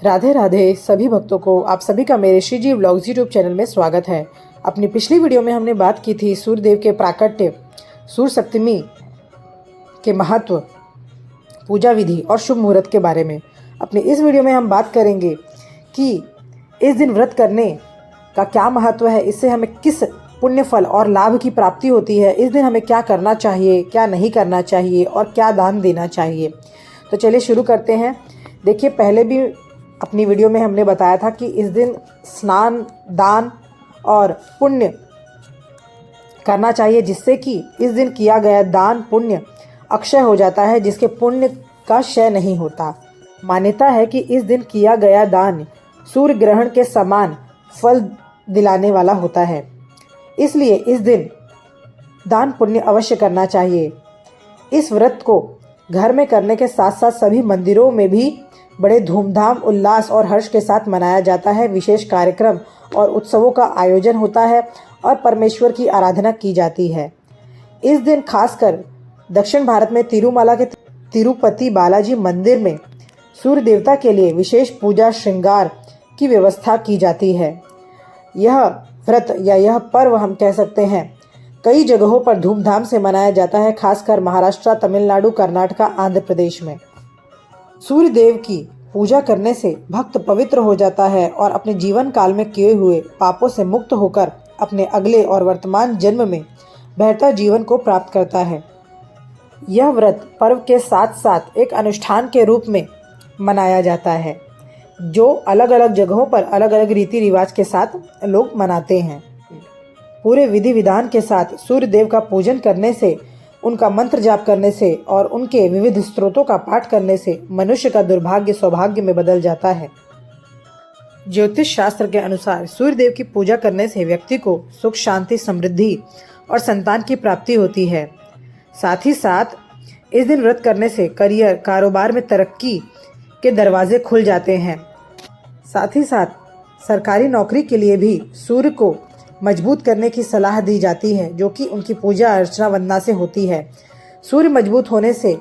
राधे राधे सभी भक्तों को आप सभी का मेरे श्री जी व्लॉग्स यूट्यूब चैनल में स्वागत है। अपनी पिछली वीडियो में हमने बात की थी सूर्यदेव के प्राकट्य, सूर्य सप्तमी के महत्व, पूजा विधि और शुभ मुहूर्त के बारे में। अपनी इस वीडियो में हम बात करेंगे कि इस दिन व्रत करने का क्या महत्व है, इससे हमें किस पुण्य फल और लाभ की प्राप्ति होती है, इस दिन हमें क्या करना चाहिए, क्या नहीं करना चाहिए और क्या दान देना चाहिए। तो चलिए शुरू करते हैं। देखिए, पहले भी अपनी वीडियो में हमने बताया था कि इस दिन स्नान, दान और पुण्य करना चाहिए, जिससे कि इस दिन किया गया दान पुण्य अक्षय हो जाता है, जिसके पुण्य का क्षय नहीं होता। मान्यता है कि इस दिन किया गया दान सूर्य ग्रहण के समान फल दिलाने वाला होता है, इसलिए इस दिन दान पुण्य अवश्य करना चाहिए। इस व्रत को घर में करने के साथ साथ सभी मंदिरों में भी बड़े धूमधाम, उल्लास और हर्ष के साथ मनाया जाता है। विशेष कार्यक्रम और उत्सवों का आयोजन होता है और परमेश्वर की आराधना की जाती है। इस दिन खासकर दक्षिण भारत में तिरुमाला के तिरुपति बालाजी मंदिर में सूर्य देवता के लिए विशेष पूजा श्रृंगार की व्यवस्था की जाती है। यह व्रत या यह पर्व हम कह सकते हैं कई जगहों पर धूमधाम से मनाया जाता है, खासकर महाराष्ट्र, तमिलनाडु, कर्नाटक, आंध्र प्रदेश में। सूर्य देव की पूजा करने से भक्त पवित्र हो जाता है और अपने जीवन काल में किए हुए पापों से मुक्त होकर अपने अगले और वर्तमान जन्म में बेहतर जीवन को प्राप्त करता है। यह व्रत पर्व के साथ साथ एक अनुष्ठान के रूप में मनाया जाता है, जो अलग अलग जगहों पर अलग अलग रीति रिवाज के साथ लोग मनाते हैं। पूरे विधि विधान के साथ सूर्य देव का पूजन करने से, उनका मंत्र जाप करने से और उनके विविध स्तोत्रों का पाठ करने से मनुष्य का दुर्भाग्य सौभाग्य में बदल जाता है। ज्योतिष शास्त्र के अनुसार सूर्य देव की पूजा करने से व्यक्ति को सुख, शांति, समृद्धि और संतान की प्राप्ति होती है। साथ ही साथ इस दिन व्रत करने से करियर, कारोबार में तरक्की के दरवाजे खुल जाते हैं। साथ ही साथ सरकारी नौकरी के लिए भी सूर्य को मजबूत करने की सलाह दी जाती है, जो कि उनकी पूजा अर्चना वंदना से होती है। सूर्य मजबूत होने से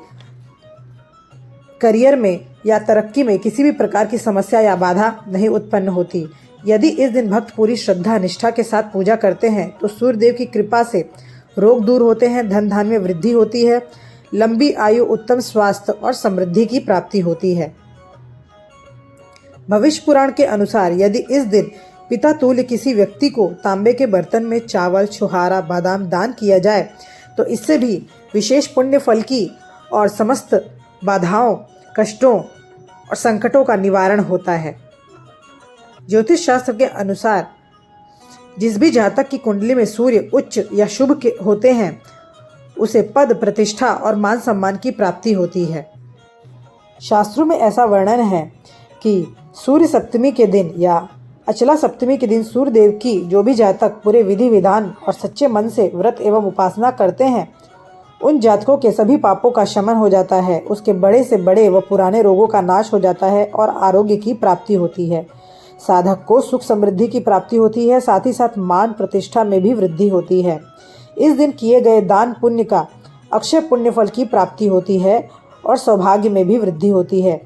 करियर में या तरक्की में किसी भी प्रकार की समस्या या बाधा नहीं उत्पन्न होती। यदि इस दिन भक्त पूरी श्रद्धा निष्ठा के साथ पूजा करते हैं तो सूर्य देव की कृपा से रोग दूर होते हैं, धन धान्य में वृद्धि होती है, लंबी आयु, उत्तम स्वास्थ्य और समृद्धि की प्राप्ति होती है। भविष्य पुराण के अनुसार यदि इस दिन पिता तुल्य किसी व्यक्ति को तांबे के बर्तन में चावल, छुहारा, बादाम दान किया जाए तो इससे भी विशेष पुण्य फल की और समस्त बाधाओं, कष्टों और संकटों का निवारण होता है। ज्योतिष शास्त्र के अनुसार जिस भी जातक की कुंडली में सूर्य उच्च या शुभ के होते हैं, उसे पद, प्रतिष्ठा और मान सम्मान की प्राप्ति होती है। शास्त्रों में ऐसा वर्णन है कि सूर्य सप्तमी के दिन या अचला सप्तमी के दिन सूर्य देव की जो भी जातक पूरे विधि विधान और सच्चे मन से व्रत एवं उपासना करते हैं, उन जातकों के सभी पापों का शमन हो जाता है, उसके बड़े से बड़े व पुराने रोगों का नाश हो जाता है और आरोग्य की प्राप्ति होती है। साधक को सुख समृद्धि की प्राप्ति होती है, साथ ही साथ मान प्रतिष्ठा में भी वृद्धि होती है। इस दिन किए गए दान पुण्य का अक्षय पुण्य फल की प्राप्ति होती है और सौभाग्य में भी वृद्धि होती है।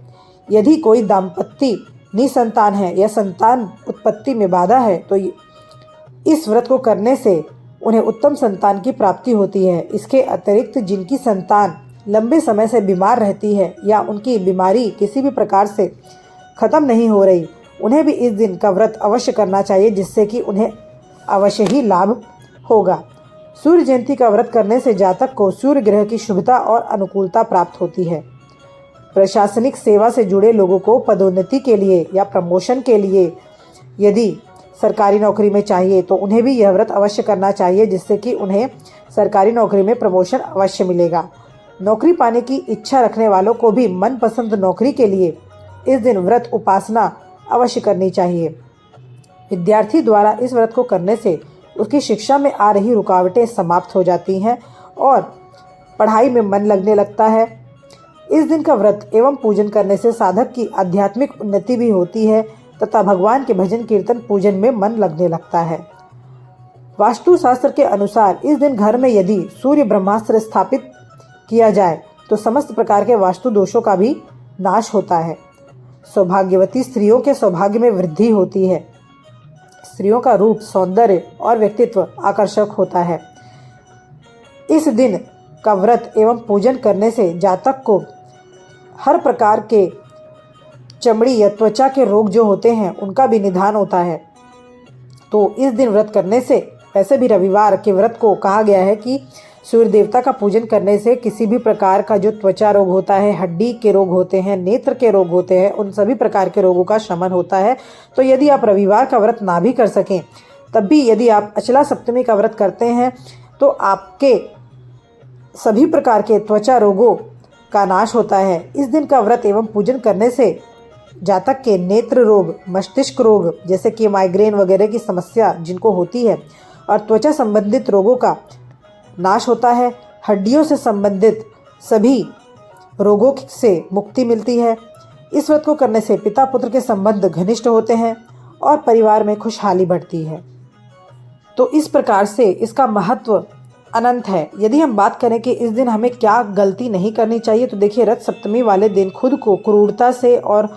यदि कोई दाम्पत्य निसंतान है या संतान उत्पत्ति में बाधा है तो इस व्रत को करने से उन्हें उत्तम संतान की प्राप्ति होती है। इसके अतिरिक्त जिनकी संतान लंबे समय से बीमार रहती है या उनकी बीमारी किसी भी प्रकार से खत्म नहीं हो रही, उन्हें भी इस दिन का व्रत अवश्य करना चाहिए, जिससे कि उन्हें अवश्य ही लाभ होगा। सूर्य जयंती का व्रत करने से जातक को सूर्य ग्रह की शुभता और अनुकूलता प्राप्त होती है। प्रशासनिक सेवा से जुड़े लोगों को पदोन्नति के लिए या प्रमोशन के लिए यदि सरकारी नौकरी में चाहिए तो उन्हें भी यह व्रत अवश्य करना चाहिए, जिससे कि उन्हें सरकारी नौकरी में प्रमोशन अवश्य मिलेगा। नौकरी पाने की इच्छा रखने वालों को भी मनपसंद नौकरी के लिए इस दिन व्रत उपासना अवश्य करनी चाहिए। विद्यार्थी द्वारा इस व्रत को करने से उसकी शिक्षा में आ रही रुकावटें समाप्त हो जाती हैं और पढ़ाई में मन लगने लगता है। इस दिन का व्रत एवं पूजन करने से साधक की आध्यात्मिक उन्नति भी होती है तथा भगवान के भजन कीर्तन पूजन में मन लगने लगता है। वास्तु शास्त्र के अनुसार इस दिन घर में यदि सूर्य ब्रह्मास्त्र स्थापित किया जाए तो समस्त प्रकार के वास्तु दोषों का भी नाश होता है। सौभाग्यवती स्त्रियों के सौभाग्य में वृद्धि होती है। स्त्रियों का रूप, सौंदर्य और व्यक्तित्व आकर्षक होता है। इस दिन का व्रत एवं पूजन करने से जातक को हर प्रकार के चमड़ी या त्वचा के रोग जो होते हैं उनका भी निदान होता है। तो इस दिन व्रत करने से, वैसे भी रविवार के व्रत को कहा गया है कि सूर्य देवता का पूजन करने से किसी भी प्रकार का जो त्वचा रोग होता है, हड्डी के रोग होते हैं, नेत्र के रोग होते हैं, उन सभी प्रकार के रोगों का शमन होता है। तो यदि आप रविवार का व्रत ना भी कर सकें, तब भी यदि आप अचला सप्तमी का व्रत करते हैं तो आपके सभी प्रकार के त्वचा रोगों का नाश होता है। इस दिन का व्रत एवं पूजन करने से जातक के नेत्र रोग, मस्तिष्क रोग जैसे कि माइग्रेन वगैरह की समस्या जिनको होती है और त्वचा संबंधित रोगों का नाश होता है। हड्डियों से संबंधित सभी रोगों से मुक्ति मिलती है। इस व्रत को करने से पिता पुत्र के संबंध घनिष्ठ होते हैं और परिवार में खुशहाली बढ़ती है। तो इस प्रकार से इसका महत्व अनंत है। यदि हम बात करें कि इस दिन हमें क्या गलती नहीं करनी चाहिए, तो देखिए, रथ सप्तमी वाले दिन खुद को क्रूरता से और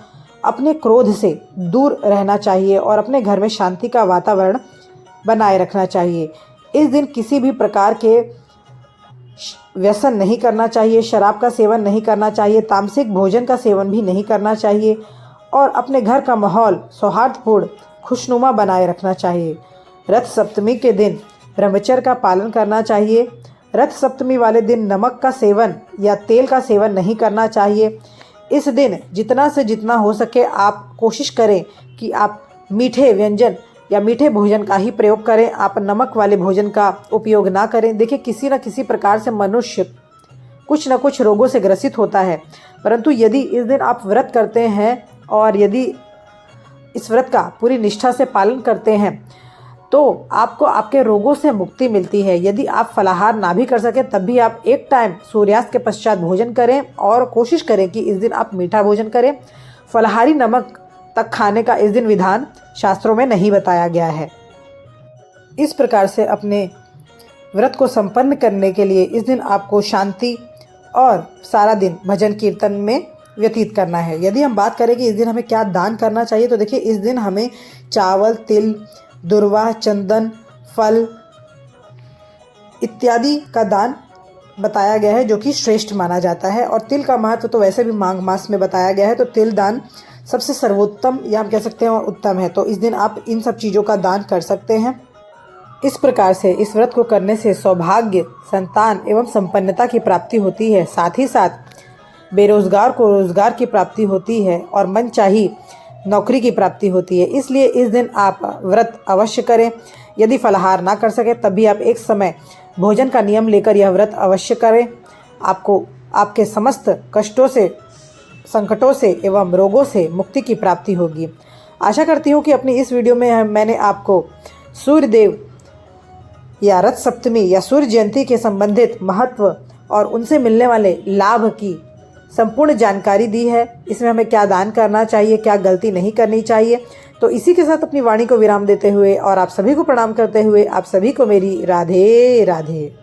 अपने क्रोध से दूर रहना चाहिए और अपने घर में शांति का वातावरण बनाए रखना चाहिए। इस दिन किसी भी प्रकार के व्यसन नहीं करना चाहिए, शराब का सेवन नहीं करना चाहिए, तामसिक भोजन का सेवन भी नहीं करना चाहिए और अपने घर का माहौल सौहार्दपूर्ण, खुशनुमा बनाए रखना चाहिए। रथ सप्तमी के दिन ब्रह्मचर्य का पालन करना चाहिए। रथ सप्तमी वाले दिन नमक का सेवन या तेल का सेवन नहीं करना चाहिए। इस दिन जितना से जितना हो सके आप कोशिश करें कि आप मीठे व्यंजन या मीठे भोजन का ही प्रयोग करें, आप नमक वाले भोजन का उपयोग ना करें। देखिए, किसी न किसी प्रकार से मनुष्य कुछ न कुछ रोगों से ग्रसित होता है, परंतु यदि इस दिन आप व्रत करते हैं और यदि इस व्रत का पूरी निष्ठा से पालन करते हैं तो आपको आपके रोगों से मुक्ति मिलती है। यदि आप फलाहार ना भी कर सकें, तब भी आप एक टाइम सूर्यास्त के पश्चात भोजन करें और कोशिश करें कि इस दिन आप मीठा भोजन करें। फलाहारी नमक तक खाने का इस दिन विधान शास्त्रों में नहीं बताया गया है। इस प्रकार से अपने व्रत को संपन्न करने के लिए इस दिन आपको शांति और सारा दिन भजन कीर्तन में व्यतीत करना है। यदि हम बात करें कि इस दिन हमें क्या दान करना चाहिए, तो देखिए, इस दिन हमें चावल, तिल, दुर्वा, चंदन, फल इत्यादि का दान बताया गया है, जो कि श्रेष्ठ माना जाता है। और तिल का महत्व तो वैसे भी माघ मास में बताया गया है, तो तिल दान सबसे सर्वोत्तम या हम कह सकते हैं और उत्तम है। तो इस दिन आप इन सब चीज़ों का दान कर सकते हैं। इस प्रकार से इस व्रत को करने से सौभाग्य, संतान एवं संपन्नता की प्राप्ति होती है। साथ ही साथ बेरोजगार को रोजगार की प्राप्ति होती है और मनचाही नौकरी की प्राप्ति होती है। इसलिए इस दिन आप व्रत अवश्य करें। यदि फलाहार ना कर सके, तब भी आप एक समय भोजन का नियम लेकर यह व्रत अवश्य करें। आपको आपके समस्त कष्टों से, संकटों से एवं रोगों से मुक्ति की प्राप्ति होगी। आशा करती हूँ कि अपनी इस वीडियो में मैंने आपको सूर्यदेव या रथ सप्तमी या सूर्य जयंती के संबंधित महत्व और उनसे मिलने वाले लाभ की संपूर्ण जानकारी दी है। इसमें हमें क्या दान करना चाहिए, क्या गलती नहीं करनी चाहिए। तो इसी के साथ अपनी वाणी को विराम देते हुए और आप सभी को प्रणाम करते हुए आप सभी को मेरी राधे राधे।